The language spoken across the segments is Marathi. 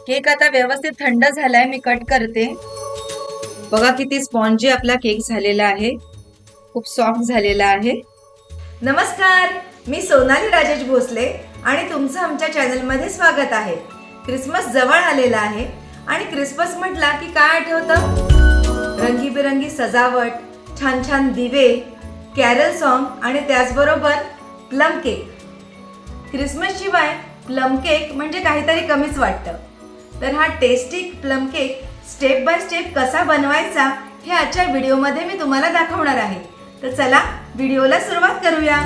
केक आता व्यवस्थित थंड झालाय, मी कट करते। बघा किती स्पॉन्जी आपला केक झालेला आहे, खूप सॉफ्ट झालेला आहे। नमस्कार, मी सोनाली राजेश भोसले आणि तुमचं आमच्या चॅनलमध्ये स्वागत आहे। क्रिसमस जवळ आलेला आहे आणि क्रिसमस म्हटला की काय आठवतं? रंगीबेरंगी सजावट, छान छान दिवे, कॅरल सॉन्ग आणि त्याचबरोबर प्लम केक। क्रिसमस शिवाय प्लम केक म्हणजे काहीतरी कमीच वाटतं। तर हा tasty plum cake step by step कसा बनवायचा हे आजच्या व्हिडिओमध्ये मी तुम्हाला दाखवणार आहे। तर चला व्हिडिओला सुरुवात करूया।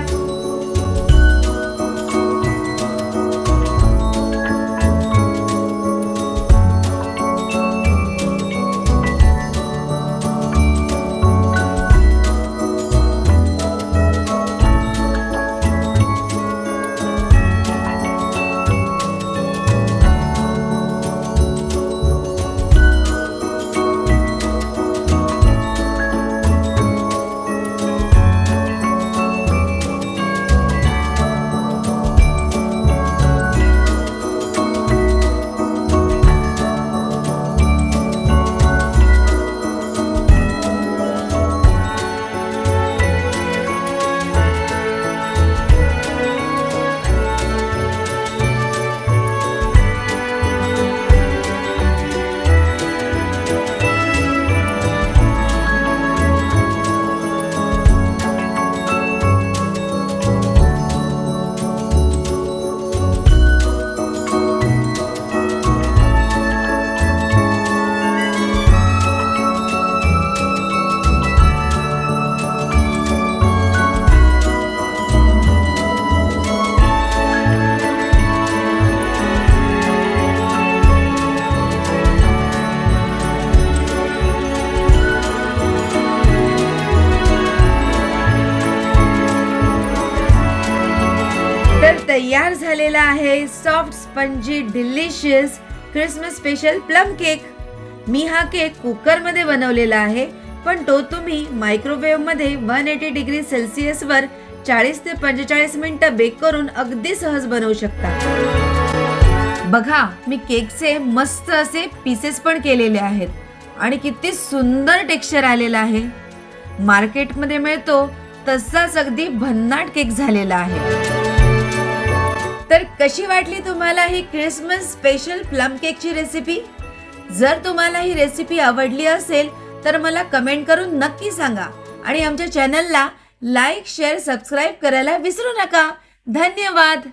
तयार झालेला आहे soft spongy delicious Christmas special plum cake. मी हा केक कुकर मध्ये बनवलेला आहे, पण तो तुम्ही मायक्रोवेव्ह मध्ये 180 डिग्री सेल्सिअस वर 40 ते 45 मिनिटं बेक करून अगदी सहज बनवू शकता। बघा, मी केकचे मस्त असे पीसेस पण केलेले आहेत आणि किती सुंदर टेक्स्चर आलेला आहे। मार्केटमध्ये मिळतो तसाच अगदी भन्नाट केक झालेला आहे। तर कशी वाटली तुम्हाला ही क्रिसमस स्पेशल प्लम केकची रेसिपी? जर तुम्हाला ही रेसिपी आवडली असेल तर मला कमेंट करून नक्की सांगा आणि आमच्या चॅनलला लाईक, शेअर, सबस्क्राईब करायला विसरू नका। धन्यवाद।